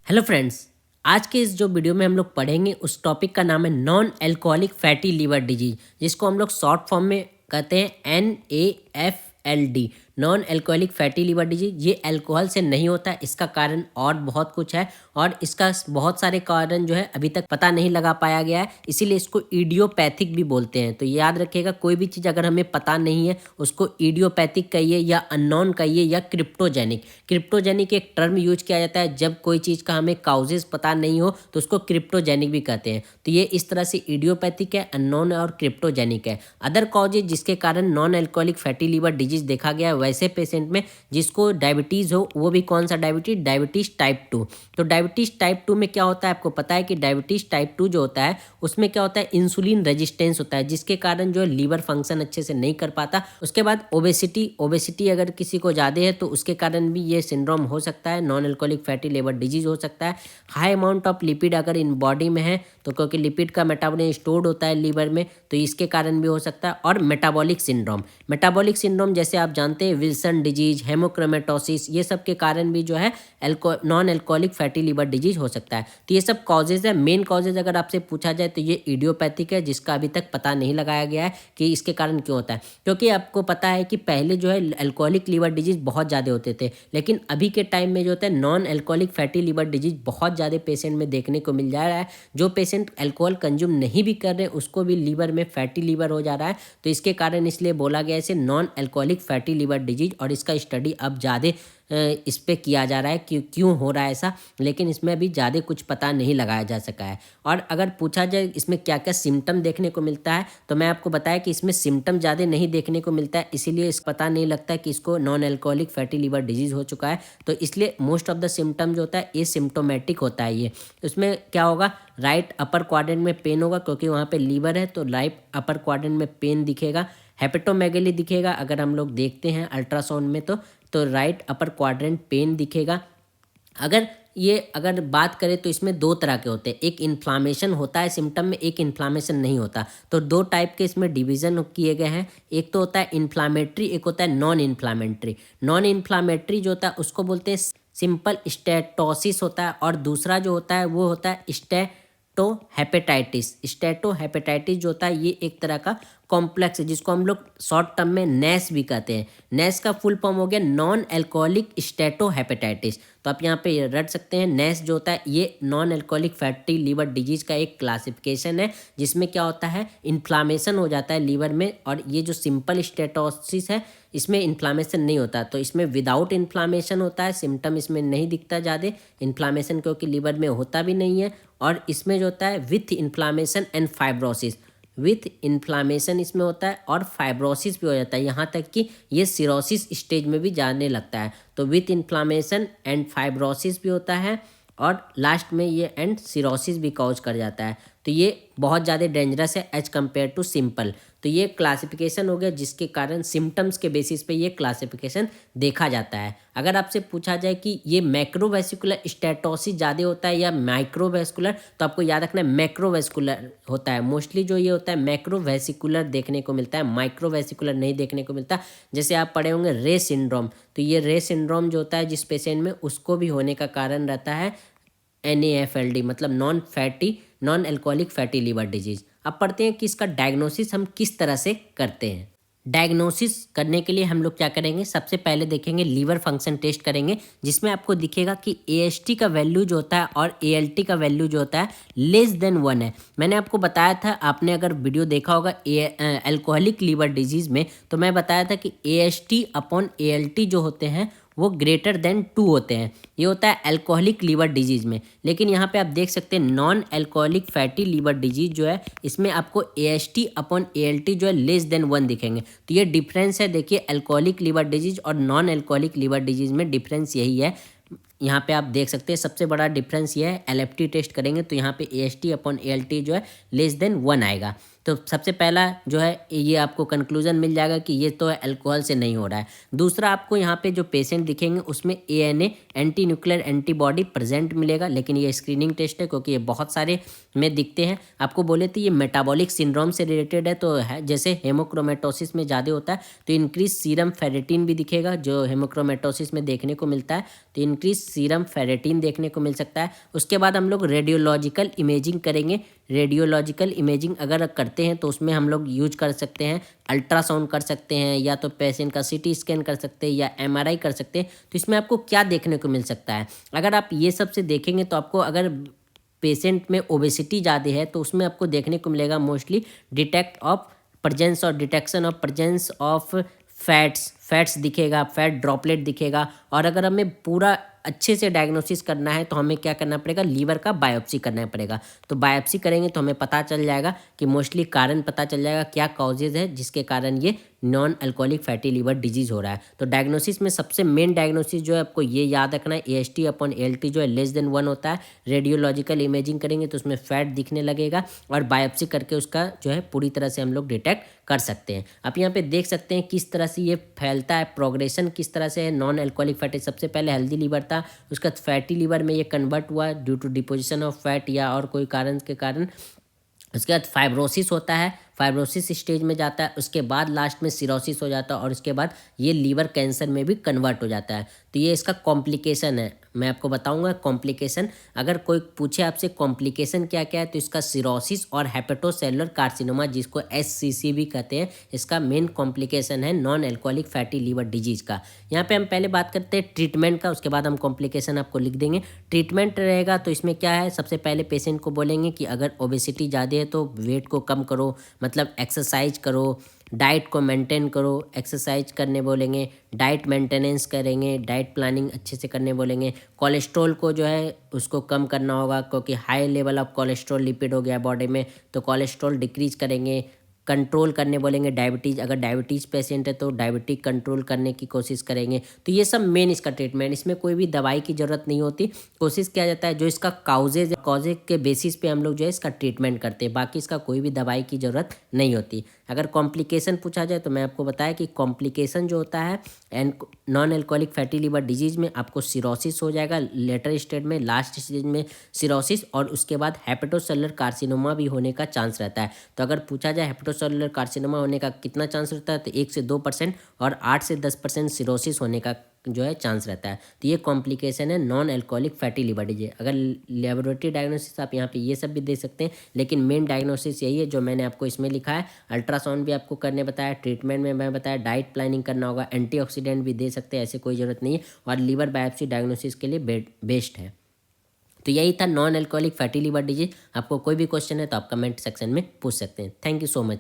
Hello friends. आज के इस जो वीडियो में हम लोग पढ़ेंगे उस टॉपिक का नाम है non alcoholic fatty liver disease, जिसको हम लोग शॉर्ट फॉर्म में कहते हैं NAFLD, non alcoholic fatty liver disease. ये अल्कोहल से नहीं होता है, इसका कारण और बहुत कुछ है और इसका बहुत सारे कारण जो है अभी तक पता नहीं लगा पाया गया है, इसीलिए इसको इडियोपैथिक भी बोलते हैं। तो याद रखिएगा, कोई भी चीज़ अगर हमें पता नहीं है उसको इडियोपैथिक कहिए या अननोन कहिए या क्रिप्टोजेनिक। क्रिप्टोजेनिक एक टर्म यूज किया जाता है जब कोई चीज़ का हमें काउजेस पता नहीं हो तो उसको क्रिप्टोजेनिक भी कहते हैं। तो ये इस तरह से इडियोपैथिक है, अननोन है और क्रिप्टोजेनिक है। अदर कॉजेज जिसके कारण non alcoholic fatty liver disease देखा गया है वैसे पेशेंट में जिसको डायबिटीज़ हो, वो भी कौन सा डायबिटीज, डायबिटीज टाइप 2। तो डायबिटीज टाइप 2 में क्या होता है, आपको पता है कि डायबिटीज टाइप 2 जो होता है उसमें क्या होता है, इंसुलिन रेजिस्टेंस होता है, जिसके कारण जो है लीवर फंक्शन अच्छे से नहीं कर पाता। उसके बाद ओबेसिटी अगर किसी को ज़्यादा है तो उसके कारण भी ये सिंड्रोम हो सकता है, non alcoholic fatty liver disease हो सकता है। हाई अमाउंट ऑफ लिपिड अगर इन बॉडी में है तो क्योंकि लिपिड का मेटाबॉलिज्म स्टोर्ड होता है लीवर में, तो इसके कारण भी हो सकता है। और मेटाबॉलिक सिंड्रोम जैसे आप जानते हैं विल्सन डिजीज, हेमोक्रोमेटोसिस, ये सब के कारण भी जो है non alcoholic fatty liver disease हो सकता है। तो ये सब कॉजेज है। मेन कॉजेज अगर आपसे पूछा जाए तो ये इडियोपैथिक है, जिसका अभी तक पता नहीं लगाया गया है कि इसके कारण क्यों होता है। क्योंकि आपको पता है कि पहले जो है अल्कोहलिक लीवर डिजीज बहुत ज़्यादा होते थे, लेकिन अभी के टाइम में जो होता है non alcoholic fatty liver disease बहुत ज़्यादा पेशेंट में देखने को मिल जा रहा है। जो पेशेंट अल्कोहल कंज्यूम नहीं भी कर रहे उसको भी लीवर में फैटी लीवर हो जा रहा है। तो इसके कारण इसलिए बोला गया इसे non alcoholic fatty liver disease, और इसका स्टडी अब ज़्यादा इस पे किया जा रहा है कि क्यों हो रहा है ऐसा, लेकिन इसमें अभी ज़्यादा कुछ पता नहीं लगाया जा सका है। और अगर पूछा जाए इसमें क्या क्या सिम्टम देखने को मिलता है, तो मैं आपको बताया कि इसमें सिम्टम ज़्यादा नहीं देखने को मिलता है, इसीलिए इस पता नहीं लगता कि इसको non alcoholic fatty liver disease हो चुका है। तो इसलिए मोस्ट ऑफ द सिम्टम जो होता है ये सिम्टोमेटिक होता है। ये उसमें क्या होगा, राइट अपर क्वाड्रेंट में पेन होगा क्योंकि वहाँ पे लीवर है, तो राइट अपर क्वाड्रेंट में पेन दिखेगा। हेपेटोमेगेली दिखेगा अगर हम लोग देखते हैं अल्ट्रासाउंड में तो राइट अपर क्वाड्रेंट पेन दिखेगा। अगर बात करें तो इसमें दो तरह के होते हैं, एक इन्फ्लामेशन होता है सिम्टम में, एक इन्फ्लामेशन नहीं होता। तो दो टाइप के इसमें डिवीज़न किए गए हैं, एक तो होता है इन्फ्लामेटरी, एक होता है नॉन इन्फ्लामेटरी। नॉन इन्फ्लामेटरी जो होता है उसको बोलते हैं सिंपल स्टेटोसिस होता है, और दूसरा जो होता है वो होता है स्टेटोहेपेटाइटिस जो होता है ये एक तरह का कॉम्प्लेक्स है, जिसको हम लोग शॉर्ट टर्म में नैस भी कहते हैं। नैस का फुल फॉर्म हो गया नॉन अल्कोहलिक स्टेटोहेपेटाइटिस। तो आप यहाँ पे रट सकते हैं, नैस जो होता है ये non alcoholic fatty liver disease का एक क्लासिफिकेशन है, जिसमें क्या होता है इन्फ्लामेशन हो जाता है लीवर में। और ये जो सिंपल स्टेटोसिस है इसमें इन्फ्लामेशन नहीं होता, तो इसमें विदाउट इन्फ्लामेशन होता है, सिम्टम इसमें नहीं दिखता ज़्यादा इन्फ्लामेशन क्योंकि लीवर में होता भी नहीं है। और इसमें जो होता है with inflammation and fibrosis, with inflammation इसमें होता है और फाइब्रोसिस भी हो जाता है, यहाँ तक कि ये सिरोसिस स्टेज में भी जाने लगता है। तो विथ इन्फ्लामेशन एंड फाइब्रोसिस भी होता है और लास्ट में ये एंड सिरोसिस भी कॉज कर जाता है। तो ये बहुत ज़्यादा डेंजरस है एज कम्पेयर टू सिंपल। तो ये क्लासिफिकेशन हो गया, जिसके कारण सिम्टम्स के बेसिस पे ये क्लासिफिकेशन देखा जाता है। अगर आपसे पूछा जाए कि ये मैक्रोवेस्कुलर स्टेटोसिस ज़्यादा होता है या माइक्रोवेस्कुलर, तो आपको याद रखना है मैक्रोवेस्कुलर होता है। मोस्टली जो ये होता है मैक्रोवेसिकुलर देखने को मिलता है, माइक्रोवेसिकुलर नहीं देखने को मिलता। जैसे आप पढ़े होंगे रे सिंड्रोम, तो ये रे सिंड्रोम जो होता है जिस पेशेंट में, उसको भी होने का कारण रहता है NAFLD, मतलब non alcoholic fatty liver disease. अब पढ़ते हैं कि इसका डायग्नोसिस हम किस तरह से करते हैं। डायग्नोसिस करने के लिए हम लोग क्या करेंगे, सबसे पहले देखेंगे लीवर फंक्शन टेस्ट करेंगे, जिसमें आपको दिखेगा कि AST का वैल्यू जो होता है और ALT का वैल्यू जो होता है लेस देन 1 है। मैंने आपको बताया था, आपने अगर वीडियो देखा होगा अल्कोहलिक लीवर डिजीज़ में, तो मैं बताया था कि AST अपॉन ALT जो होते हैं वो ग्रेटर देन 2 होते हैं। ये होता है अल्कोहलिक लीवर डिजीज में। लेकिन यहाँ पे आप देख सकते हैं non alcoholic fatty liver disease जो है इसमें आपको AST अपॉन ALT जो है लेस देन 1 दिखेंगे। तो ये डिफरेंस है, देखिए अल्कोहलिक लीवर डिजीज और नॉन अल्कोहलिक लीवर डिजीज में डिफरेंस यही है। यहाँ पे आप देख सकते हैं सबसे बड़ा डिफरेंस ये है। LFT टेस्ट करेंगे तो यहाँ पे AST अपॉन ALT जो है लेस देन 1 आएगा। तो सबसे पहला जो है ये आपको कंक्लूजन मिल जाएगा कि ये तो अल्कोहल से नहीं हो रहा है। दूसरा आपको यहाँ पे जो पेशेंट दिखेंगे उसमें ANA anti nuclear antibody present मिलेगा, लेकिन ये स्क्रीनिंग टेस्ट है क्योंकि ये बहुत सारे में दिखते हैं। आपको बोले तो ये मेटाबॉलिक सिंड्रोम से रिलेटेड है, तो है जैसे हेमोक्रोमेटोसिस में ज़्यादा होता है तो इंक्रीज सीरम फेरेटिन भी दिखेगा, जो हेमोक्रोमेटोसिस में देखने को मिलता है, तो इंक्रीज सीरम फेरेटिन देखने को मिल सकता है। उसके बाद हम लोग रेडियोलॉजिकल इमेजिंग करेंगे। रेडियोलॉजिकल इमेजिंग अगर करते हैं तो उसमें हम लोग यूज कर सकते हैं अल्ट्रासाउंड कर सकते हैं, या तो पेशेंट का CT स्कैन कर सकते हैं, या MRI कर सकते हैं। तो इसमें आपको क्या देखने को मिल सकता है, अगर आप ये सब से देखेंगे तो आपको अगर पेशेंट में ओबेसिटी ज़्यादा है तो उसमें आपको देखने को मिलेगा मोस्टली डिटेक्ट ऑफ प्रेजेंस और detection of presence of fats दिखेगा, फैट ड्रॉपलेट दिखेगा। और अगर हमें पूरा अच्छे से डायग्नोसिस करना है तो हमें क्या करना पड़ेगा, लीवर का बायोप्सी करना पड़ेगा। तो बायोप्सी करेंगे तो हमें पता चल जाएगा कि मोस्टली कारण पता चल जाएगा क्या कॉजेज है जिसके कारण ये non alcoholic fatty liver disease हो रहा है। तो डायग्नोसिस में सबसे मेन डायग्नोसिस जो है आपको ये याद रखना है, AST/ALT जो है <1 होता है। रेडियोलॉजिकल इमेजिंग करेंगे तो उसमें फैट दिखने लगेगा और बायोप्सी करके उसका जो है पूरी तरह से हम लोग डिटेक्ट कर सकते हैं। आप यहाँ पे देख सकते हैं किस तरह से ये फैलता है, प्रोग्रेशन किस तरह से है। नॉन अल्कोहलिक फैटी सबसे पहले हेल्दी लीवर था, उसका फैटी लीवर में ये कन्वर्ट हुआ due to deposition of fat या और कोई कारण के कारण। उसके बाद फाइब्रोसिस होता है, फाइब्रोसिस स्टेज में जाता है, उसके बाद लास्ट में सिरोसिस हो जाता है और उसके बाद ये लीवर कैंसर में भी कन्वर्ट हो जाता है। तो ये इसका कॉम्प्लिकेशन है, मैं आपको बताऊंगा कॉम्प्लिकेशन। अगर कोई पूछे आपसे कॉम्प्लिकेशन क्या क्या है तो इसका सिरोसिस और हेपेटोसेलुलर कार्सिनोमा जिसको SCC भी कहते हैं, इसका मेन कॉम्प्लिकेशन है non alcoholic fatty liver disease का। यहाँ पे हम पहले बात करते हैं ट्रीटमेंट का, उसके बाद हम कॉम्प्लिकेशन आपको लिख देंगे। ट्रीटमेंट रहेगा तो इसमें क्या है, सबसे पहले पेशेंट को बोलेंगे कि अगर ओबेसिटी ज़्यादा है तो वेट को कम करो, मतलब एक्सरसाइज करो, डाइट को मेंटेन करो। एक्सरसाइज करने बोलेंगे, डाइट मेंटेनेंस करेंगे, डाइट प्लानिंग अच्छे से करने बोलेंगे। कोलेस्ट्रॉल को जो है उसको कम करना होगा क्योंकि high level of cholesterol lipid हो गया बॉडी में, तो कोलेस्ट्रॉल डिक्रीज करेंगे। कंट्रोल करने बोलेंगे डायबिटीज़, अगर डायबिटीज़ पेशेंट है तो डायबिटीज कंट्रोल करने की कोशिश करेंगे। तो ये सब मेन इसका ट्रीटमेंट, इसमें कोई भी दवाई की ज़रूरत नहीं होती। कोशिश किया जाता है जो इसका काउजेज के बेसिस पे हम लोग जो है इसका ट्रीटमेंट करते हैं, बाकी इसका कोई भी दवाई की ज़रूरत नहीं होती। अगर कॉम्प्लिकेशन पूछा जाए तो मैं आपको बताया कि कॉम्प्लिकेशन जो होता है non alcoholic fatty liver disease में आपको सिरोसिस हो जाएगा लेटर स्टेज में, लास्ट स्टेज में सिरोसिस, और उसके बाद हेपेटोसेलुलर कार्सिनोमा भी होने का चांस रहता है। तो अगर पूछा जाए हेपेटोसेलुलर कार्सिनोमा होने का कितना चांस रहता है तो 1 से 2% और 8 से 10% सिरोसिस होने का जो है चांस रहता है। तो ये कॉम्प्लिकेशन है non alcoholic fatty liver disease. अगर लेबोरेटरी डायग्नोसिस आप यहाँ पे ये सब भी दे सकते हैं, लेकिन मेन डायग्नोसिस यही है जो मैंने आपको इसमें लिखा है। अल्ट्रासाउंड भी आपको करने बताया, ट्रीटमेंट में मैं बताया, डाइट प्लानिंग करना होगा, एंटीऑक्सीडेंट भी दे सकते हैं, ऐसे कोई ज़रूरत नहीं है, और लीवर बायोप्सी डायग्नोसिस के लिए बेस्ट है। तो यही था non alcoholic fatty liver disease. आपको कोई भी क्वेश्चन है तो आप कमेंट सेक्शन में पूछ सकते हैं। Thank you so much.